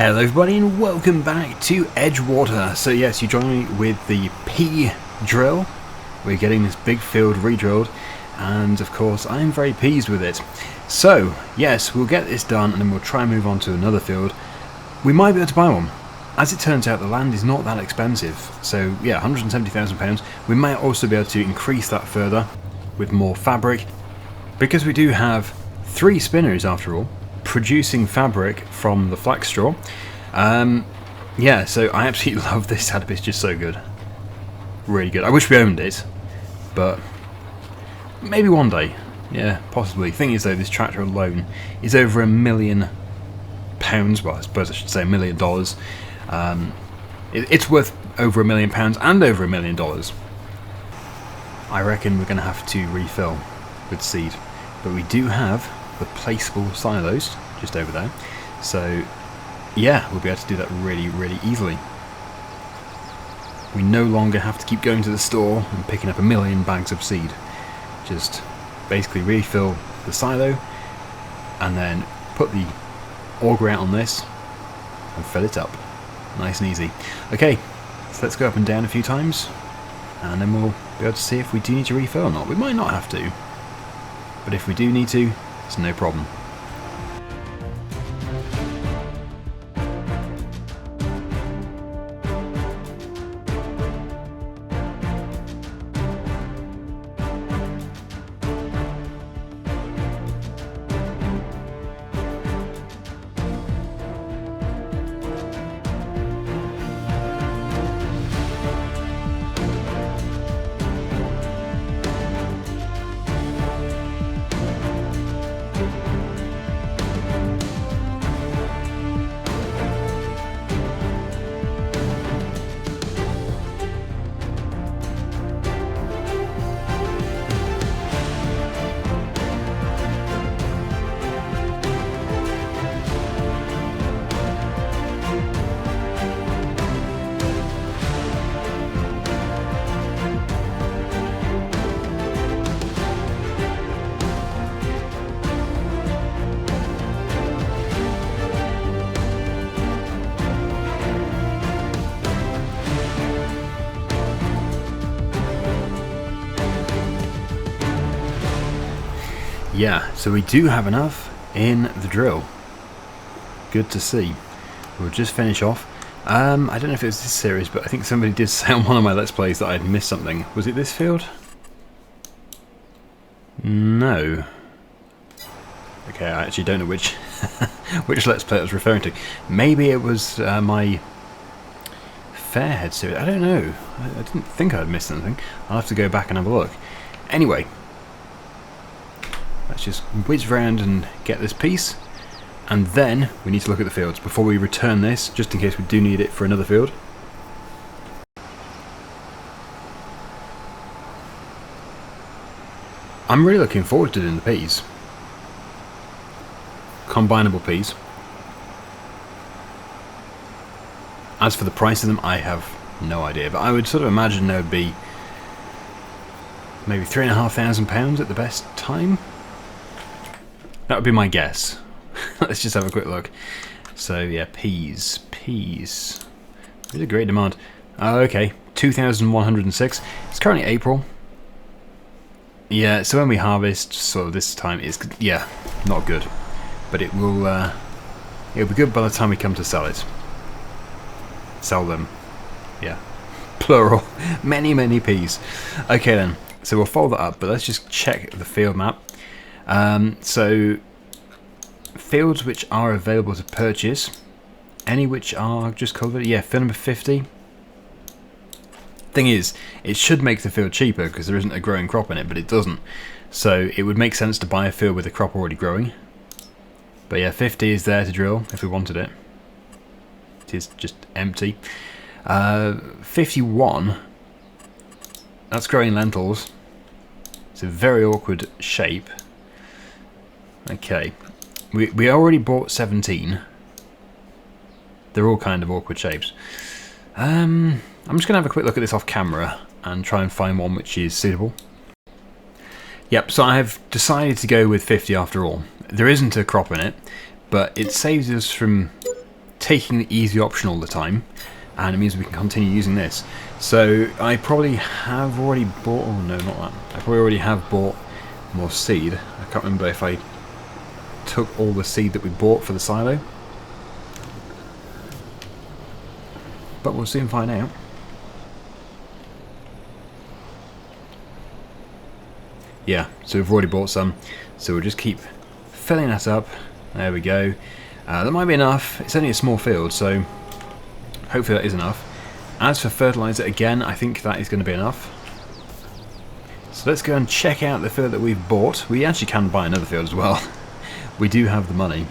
Hello everybody and welcome back to Edgewater. So yes, you join me with the pea drill. We're getting this big field re-drilled and of course I'm very pleased with it. So yes, we'll get this done and then we'll try and move on to another field. We might be able to buy one. As it turns out, the land is not that expensive. So yeah, £170,000. We might also be able to increase that further with more fabric, because we do have 3 spinners after all, producing fabric from the flax straw. Yeah, so I absolutely love this setup. It's just so good, really good. I wish we owned it, but maybe one day. Yeah, possibly. Thing is though, this tractor alone is over £1 million. Well, I suppose I should say $1 million. It's worth over £1 million and over $1 million. I reckon we're going to have to refill with seed, but we do have the placeable silos just over there, so yeah, we'll be able to do that really easily. We no longer have to keep going to the store and picking up 1 million bags of seed. Just basically refill the silo and then put the auger out on this and fill it up nice and easy. Okay, so let's go up and down a few times and then we'll be able to see if we do need to refill or not. We might not have to, but if we do need to, it's no problem. Yeah, so we do have enough in the drill. Good to see. We'll just finish off. I don't know if it was this series, but I think somebody did say on one of my Let's Plays that I'd missed something. Was it this field? No. Okay, I actually don't know which which Let's Play I was referring to. Maybe it was my Fairhead series. I don't know. I didn't think I'd missed anything. I'll have to go back and have a look. Anyway, let's just whiz round and get this piece, and then we need to look at the fields before we return this, just in case we do need it for another field. I'm really looking forward to doing the peas. Combinable peas. As for the price of them, I have no idea, but I would sort of imagine there would be maybe £3,500 at the best time. That would be my guess. Let's just have a quick look. So yeah, peas. Really great demand. Oh, okay, 2,106. It's currently April. Yeah, so when we harvest, so this time is, yeah, not good. But it will, it'll be good by the time we come to sell it. Sell them. Yeah, plural. Many peas. Okay then, so we'll fold that up, but let's just check the field map. So fields which are available to purchase, any which are just covered, yeah, field number 50. Thing is, it should make the field cheaper because there isn't a growing crop in it, but it doesn't. So it would make sense to buy a field with a crop already growing. But yeah, 50 is there to drill if we wanted it. It is just empty. 51, that's growing lentils. It's a very awkward shape. Okay, we already bought 17. They're all kind of awkward shapes. I'm just going to have a quick look at this off camera and try and find one which is suitable. Yep, so I have decided to go with 50 after all. There isn't a crop in it, but it saves us from taking the easy option all the time, and it means we can continue using this. So I probably have already bought, oh no, not that. I probably already have bought more seed. I can't remember if I took all the seed that we bought for the silo, but we'll soon find out. Yeah, so we've already bought some, so we'll just keep filling that up. There we go. That might be enough. It's only a small field, so hopefully that is enough. As for fertilizer, again, I think that is going to be enough. So let's go and check out the field that we've bought. We actually can buy another field as well. We do have the money.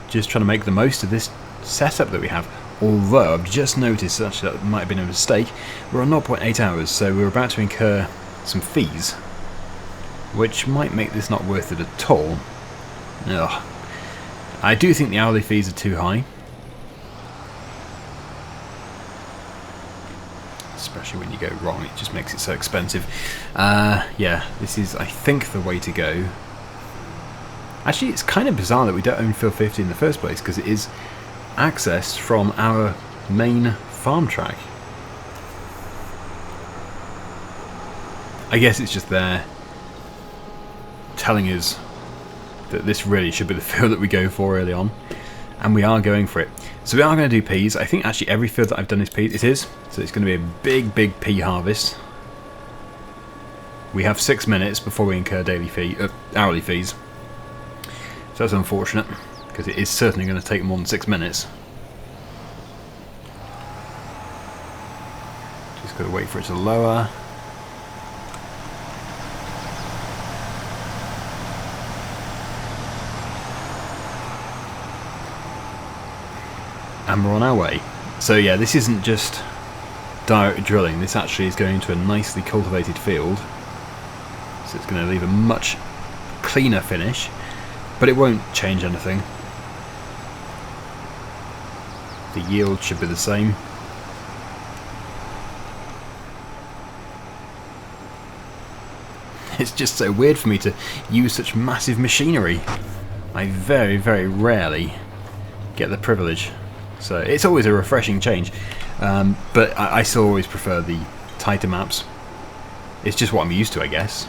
Just trying to make the most of this setup that we have. Although I've just noticed, actually that might have been a mistake, we're on 0.8 hours, so we're about to incur some fees, which might make this not worth it at all. Ugh. I do think the hourly fees are too high. Especially when you go wrong, it just makes it so expensive. Yeah, this is, I think, the way to go. Actually, it's kind of bizarre that we don't own Field 50 in the first place, because it is accessed from our main farm track. I guess it's just there telling us that this really should be the field that we go for early on, and we are going for it. So we are going to do peas. I think actually every field that I've done is peas. It is. So it's going to be a big pea harvest. We have 6 minutes before we incur hourly fees. So that's unfortunate, because it is certainly going to take more than 6 minutes. Just got to wait for it to lower. And we're on our way. So yeah, this isn't just direct drilling, this actually is going to a nicely cultivated field. So it's going to leave a much cleaner finish, but it won't change anything. The yield should be the same. It's just so weird for me to use such massive machinery. I very rarely get the privilege. So it's always a refreshing change, but I still always prefer the tighter maps. It's just what I'm used to, I guess.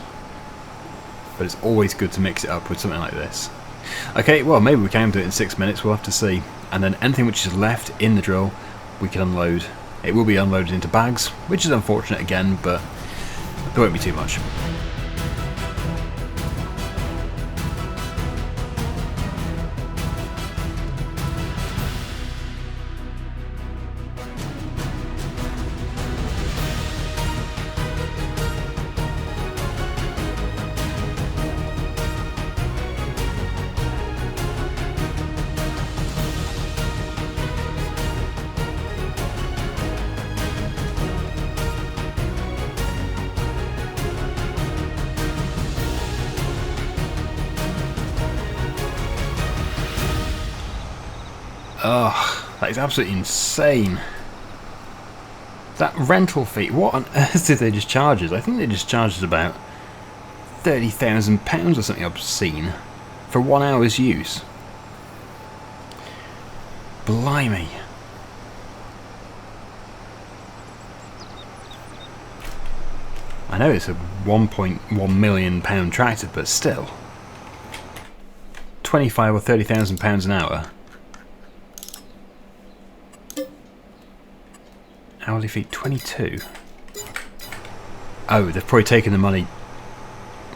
But it's always good to mix it up with something like this. Okay, well maybe we can do it in 6 minutes, we'll have to see. And then anything which is left in the drill, we can unload. It will be unloaded into bags, which is unfortunate again, but there won't be too much. Ugh, that is absolutely insane. That rental fee, what on earth did they just charge us? I think they just charged us about £30,000 or something obscene for 1 hour's use. Blimey. I know it's a £1.1 million tractor, but still. £25,000 or £30,000 an hour. Hourly fee 22. Oh, they've probably taken the money.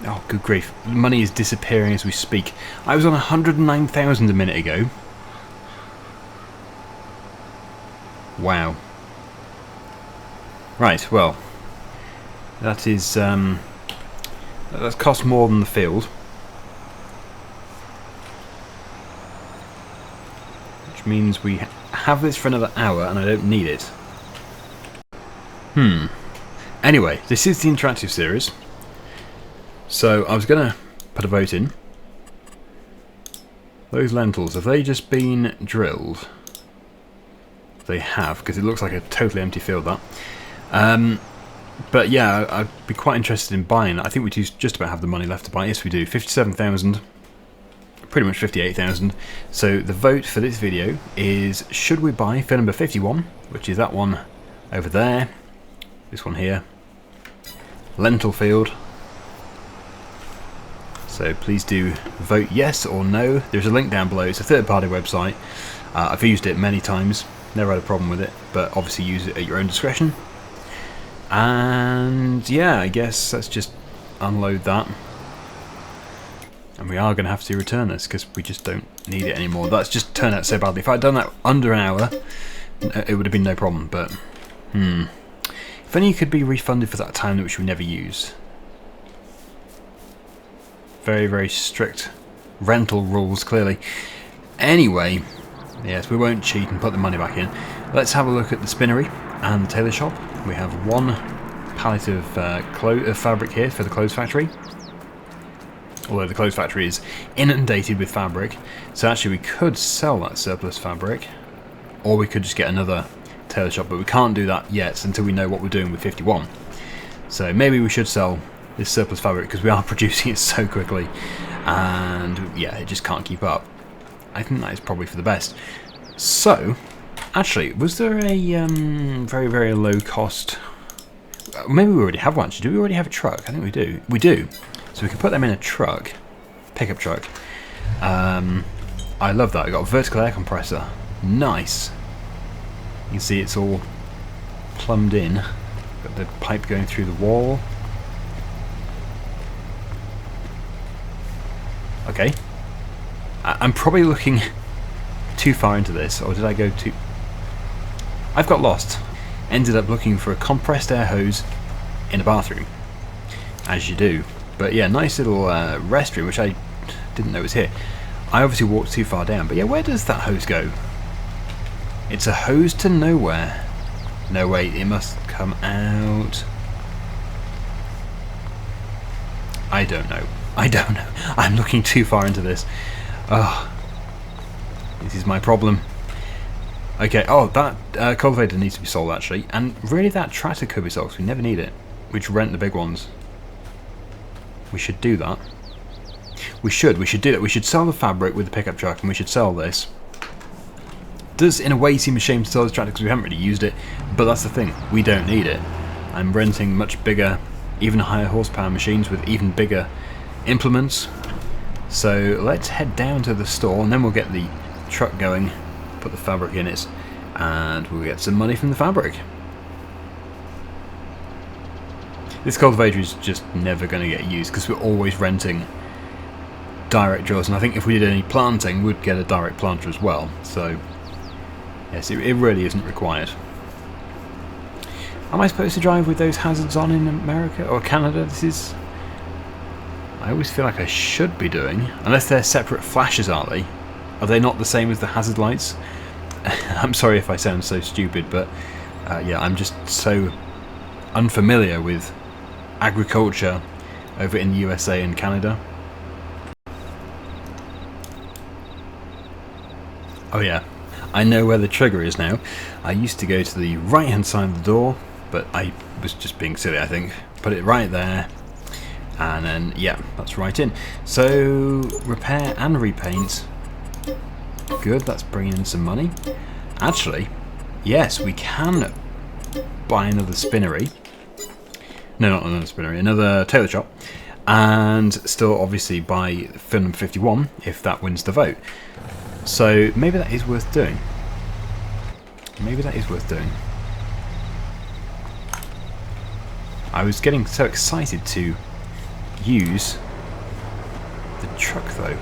Oh, good grief. The money is disappearing as we speak. I was on 109,000 a minute ago. Wow. Right, well. That is, that's cost more than the field. Which means we have this for another hour and I don't need it. Anyway, this is the interactive series. So I was going to put a vote in. Those lentils, have they just been drilled? They have, because it looks like a totally empty field, that. But yeah, I'd be quite interested in buying. I think we do just about have the money left to buy. Yes, we do. 57,000. Pretty pretty much 58,000. So the vote for this video is, should we buy field number 51, which is that one over there, this one here, lentil field. So please do vote yes or no. There's a link down below. It's a third-party website. I've used it many times, never had a problem with it, but obviously use it at your own discretion. And yeah, I guess let's just unload that. And we are going to have to return this because we just don't need it anymore. That's just turned out so badly. If I'd done that under an hour, it would have been no problem, but if only you could be refunded for that time which we never used. Very, very strict rental rules, clearly. Anyway, yes, we won't cheat and put the money back in. Let's have a look at the spinnery and the tailor shop. We have one pallet of fabric here for the clothes factory. Although the clothes factory is inundated with fabric, so actually we could sell that surplus fabric, or we could just get another tailor shop, but we can't do that yet until we know what we're doing with 51. So maybe we should sell this surplus fabric because we are producing it so quickly, and yeah, it just can't keep up. I think that is probably for the best. So, actually, was there a very, very low cost... Maybe we already have one. Do we already have a truck? I think we do. We do. So we can put them in a truck, pickup truck. I love that. I got a vertical air compressor. Nice. You can see it's all plumbed in. Got the pipe going through the wall. Okay. I'm probably looking too far into this, or did I go too... I've got lost. Ended up looking for a compressed air hose in a bathroom, as you do. But yeah, nice little restroom, which I didn't know was here. I obviously walked too far down, but yeah, where does that hose go? It's a hose to nowhere. No, wait, it must come out... I don't know. I don't know. I'm looking too far into this. Oh, this is my problem. Okay, oh, that cultivator needs to be sold actually, and really that tractor could be sold because we never need it. We should rent the big ones. We should do that. We should do that. We should sell the fabric with the pickup truck, and we should sell this. Does in a way seem a shame to sell this tractor because we haven't really used it, but that's the thing, we don't need it. I'm renting much bigger, even higher horsepower machines with even bigger implements. So let's head down to the store and then we'll get the truck going, put the fabric in it, and we'll get some money from the fabric. This cultivator is just never going to get used because we're always renting direct drills, and I think if we did any planting we'd get a direct planter as well, so yes, it really isn't required. Am I supposed to drive with those hazards on in America or Canada? This is... I always feel like I should be doing, unless they're separate flashes, aren't they? Are they not the same as the hazard lights? I'm sorry if I sound so stupid, but yeah, I'm just so unfamiliar with agriculture over in the USA and Canada. Oh yeah, I know where the trigger is now. I used to go to the right hand side of the door, but I was just being silly, I think. Put it right there, and then yeah, that's right in. So repair and repaint. Good, that's bringing in some money. Actually, yes, we can buy another spinnery. No, not another spinnery, another tailor shop, and still obviously buy film 51 if that wins the vote. So maybe that is worth doing. Maybe that is worth doing. I was getting so excited to use the truck though.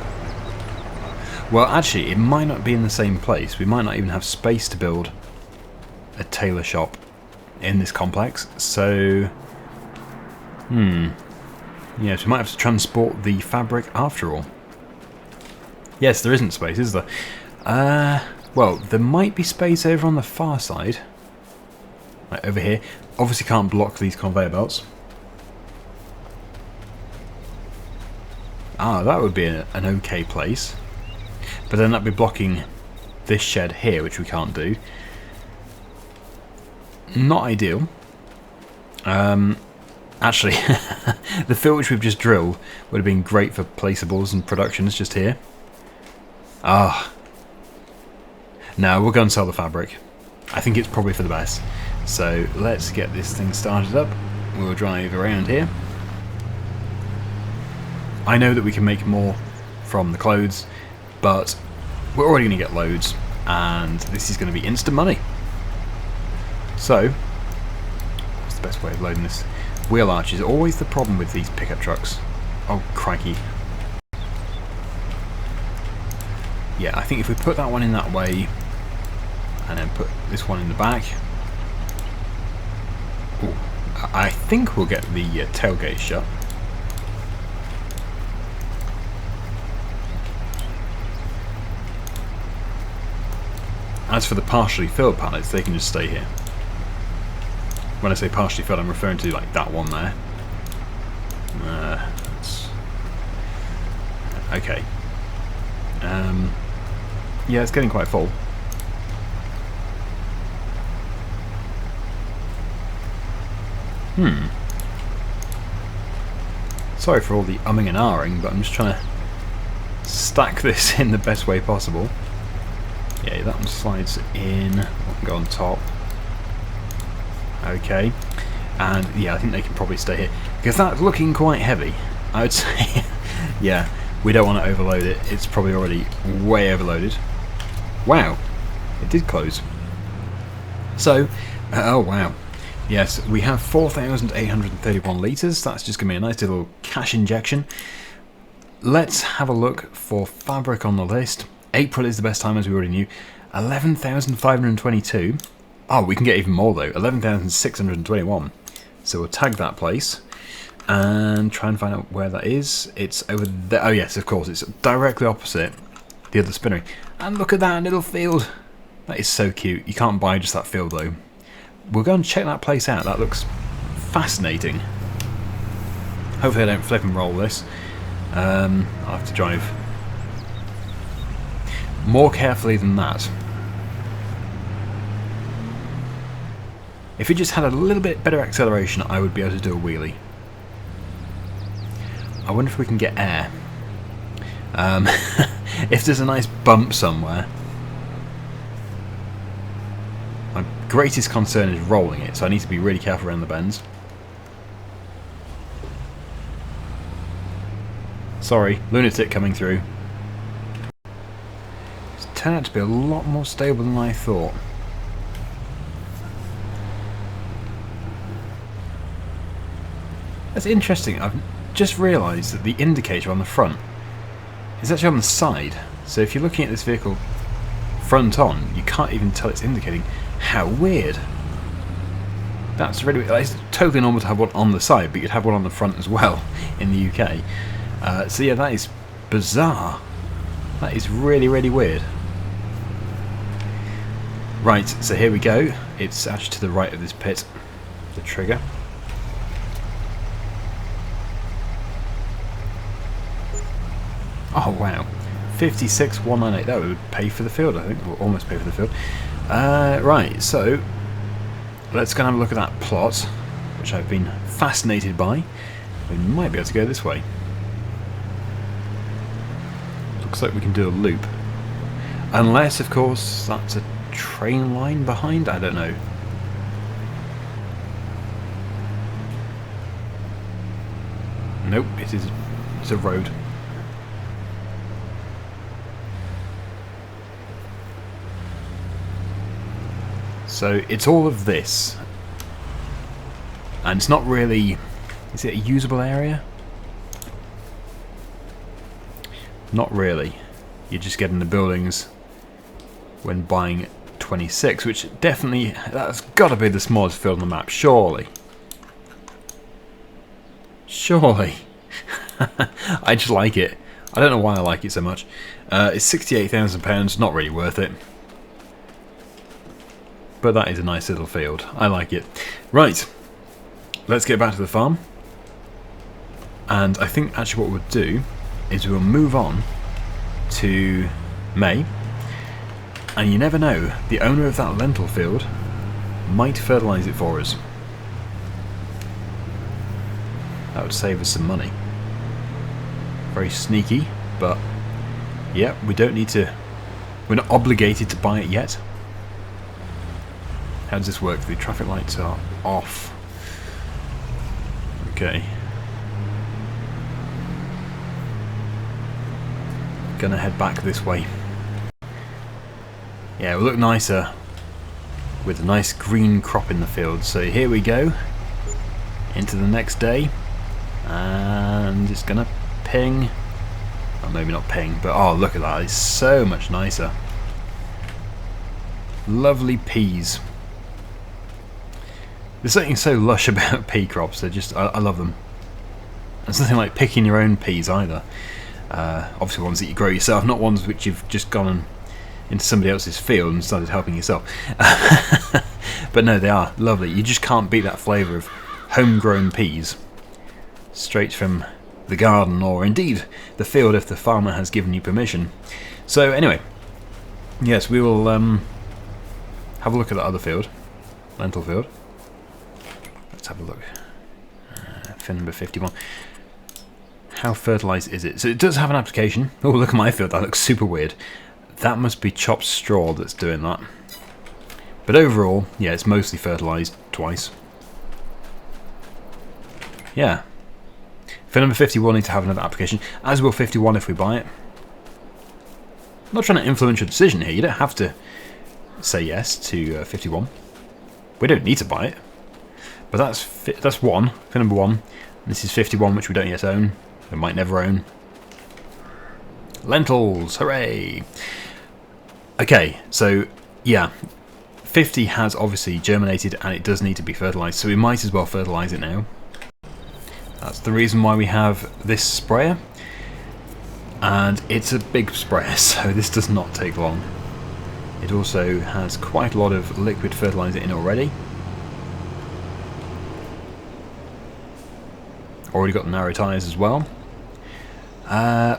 Well, actually, it might not be in the same place. We might not even have space to build a tailor shop in this complex. So, yes, we might have to transport the fabric after all. Yes, there isn't space, is there? Well, there might be space over on the far side. Like over here. Obviously can't block these conveyor belts. Ah, that would be an okay place. But then that'd be blocking this shed here, which we can't do. Not ideal. Actually, the field which we've just drilled would have been great for placeables and productions just here. Ah. No, we'll go and sell the fabric. I think it's probably for the best. So let's get this thing started up. We'll drive around here. I know that we can make more from the clothes, but we're already going to get loads, and this is going to be instant money. So, what's the best way of loading this? Wheel arch is always the problem with these pickup trucks. Oh, crikey. Yeah, I think if we put that one in that way, and then put this one in the back, ooh, I think we'll get the tailgate shut. As for the partially filled pallets, they can just stay here. When I say partially filled, I'm referring to like that one there. Okay. Yeah, it's getting quite full. Sorry for all the umming and ahhing, but I'm just trying to stack this in the best way possible. Yeah, that one slides in. One can go on top. Okay. And yeah, I think they can probably stay here. Because that's looking quite heavy. I would say, yeah, we don't want to overload it. It's probably already way overloaded. Wow. It did close. So, oh wow. Yes, we have 4,831 litres. That's just going to be a nice little cash injection. Let's have a look for fabric on the list. April is the best time, as we already knew. 11,522. Oh, we can get even more though. 11,621. So we'll tag that place and try and find out where that is. It's over there. Oh yes, of course. It's directly opposite the other spinnery. And look at that little field. That is so cute. You can't buy just that field though. We'll go and check that place out. That looks fascinating. Hopefully I don't flip and roll this. I'll have to drive more carefully than that. If it just had a little bit better acceleration, I would be able to do a wheelie. I wonder if we can get air. If there's a nice bump somewhere. My greatest concern is rolling it, so I need to be really careful around the bends. Sorry, lunatic coming through. It's turned out to be a lot more stable than I thought. That's interesting. I've just realised that the indicator on the front is actually on the side. So if you're looking at this vehicle front on, you can't even tell it's indicating. How weird. That's really weird. It's totally normal to have one on the side, but you'd have one on the front as well in the UK. So yeah, that is bizarre. That is really, really weird. Right, so here we go. It's actually to the right of this pit, the trigger. Oh wow, 56,198. That would pay for the field, I think, or almost pay for the field. Right, so let's go and have a look at that plot, which I've been fascinated by. We might be able to go this way. Looks like we can do a loop. Unless, of course, that's a train line behind? I don't know. Nope, it's a road. So it's all of this, and it's not really, is it a usable area? Not really. You're just getting the buildings when buying 26, which definitely, that's got to be the smallest field on the map, surely. Surely. I just like it. I don't know why I like it so much. It's £68,000, not really worth it. But that is a nice little field. I like it. Right, let's get back to the farm. And I think actually what we'll do is we'll move on to May. And you never know, the owner of that lentil field might fertilise it for us. That would save us some money. Very sneaky, but Yep, we don't need to... We're not obligated to buy it yet. How does this work? The traffic lights are off. Okay. Gonna head back this way. Yeah, it will look nicer with a nice green crop in the field. So here we go into the next day, and it's gonna ping. Well, maybe not ping, but oh, look at that! It's so much nicer. Lovely peas. There's something so lush about pea crops. They're just, I love them. There's nothing like picking your own peas either. Obviously ones that you grow yourself, not ones which you've just gone into somebody else's field and started helping yourself. But no, they are lovely. You just can't beat that flavour of homegrown peas straight from the garden, or indeed the field if the farmer has given you permission. So anyway, yes, we will have a look at that other field, lentil field. Let's have a look. Fin number 51. How fertilised is it? So it does have an application. Oh, look at my field. That looks super weird. That must be chopped straw that's doing that. But overall, yeah, it's mostly fertilised twice. Yeah. Fin number 50 will need to have another application, as will 51 if we buy it. I'm not trying to influence your decision here. You don't have to say yes to 51. We don't need to buy it. But that's one, fin number 1. This is 51, which we don't yet own. We might never own. Lentils, hooray! Okay, so yeah, 50 has obviously germinated and it does need to be fertilised, so we might as well fertilise it now. That's the reason why we have this sprayer, and it's a big sprayer, so this does not take long. It also has quite a lot of liquid fertiliser in already. Already got the narrow tyres as well.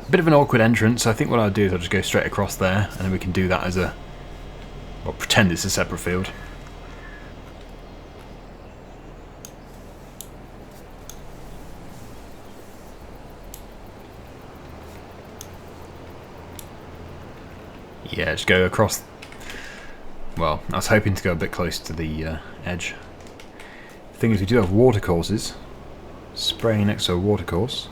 Bit of an awkward entrance, so I think what I'll do is I'll just go straight across there, and then we can do that as a... well, pretend it's a separate field. Yeah, just go across... well, I was hoping to go a bit close to the edge. The thing is, we do have water courses. Spraying next to a water course.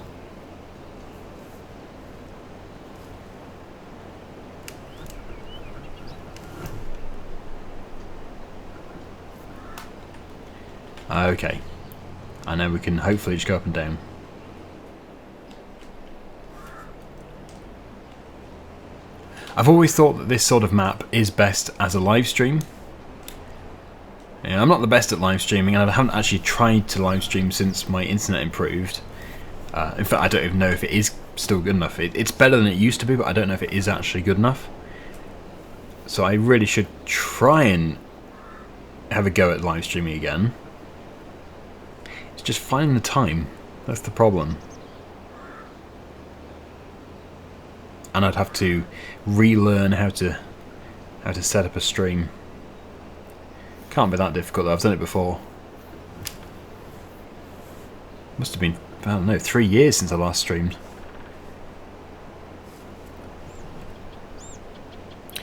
Okay. I know we can hopefully just go up and down. I've always thought that this sort of map is best as a live stream. Yeah, I'm not the best at live streaming, and I haven't actually tried to live stream since my internet improved. In fact, I don't even know if it is still good enough. It's better than it used to be, but I don't know if it is actually good enough. So I really should try and have a go at live streaming again. It's just finding the time. That's the problem. And I'd have to relearn how to set up a stream. Can't be that difficult though, I've done it before. Must have been, I don't know, 3 years since I last streamed.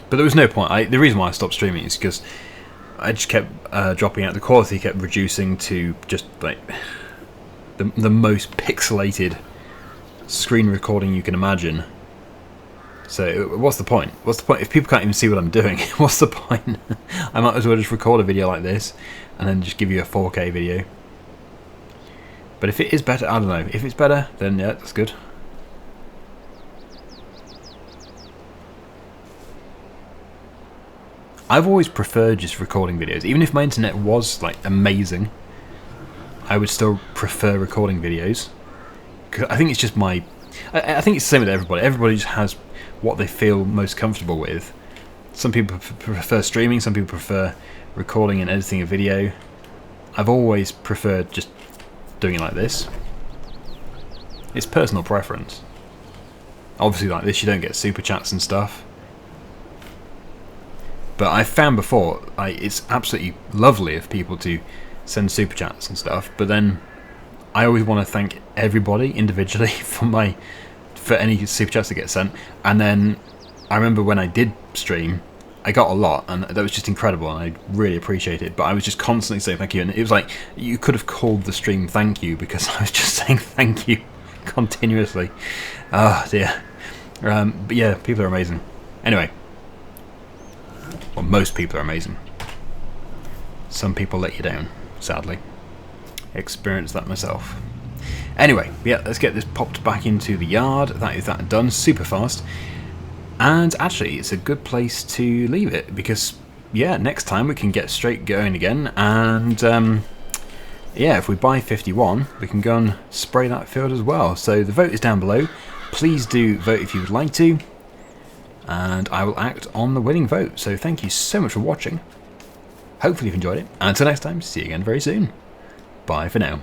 But there was no point. The reason why I stopped streaming is because I just kept dropping out. The quality kept reducing to just like the most pixelated screen recording you can imagine. So what's the point? What's the point if people can't even see what I'm doing? What's the point? I might as well just record a video like this and then just give you a 4K video. But if it is better, I don't know. If it's better, then yeah, that's good. I've always preferred just recording videos. Even if my internet was like amazing, I would still prefer recording videos. 'Cause I think it's just my... I think it's the same with everybody. Everybody just has what they feel most comfortable with. Some people prefer streaming, some people prefer recording and editing a video. I've always preferred just doing it like this. It's personal preference. Obviously like this you don't get super chats and stuff. But I've found before, it's absolutely lovely of people to send super chats and stuff, but then I always want to thank everybody individually for for any super chats that get sent. And then I remember when I did stream, I got a lot, and that was just incredible, and I really appreciate it. But I was just constantly saying thank you, and it was like you could have called the stream "Thank You" because I was just saying thank you continuously. Oh dear. But yeah, people are amazing. Anyway, well, most people are amazing. Some people let you down, sadly. Experienced that myself. Anyway, yeah, let's get this popped back into the yard. That is that done super fast. And actually, it's a good place to leave it because, yeah, next time we can get straight going again. And, yeah, if we buy 51, we can go and spray that field as well. So the vote is down below. Please do vote if you would like to. And I will act on the winning vote. So thank you so much for watching. Hopefully you've enjoyed it. And until next time, see you again very soon. Bye for now.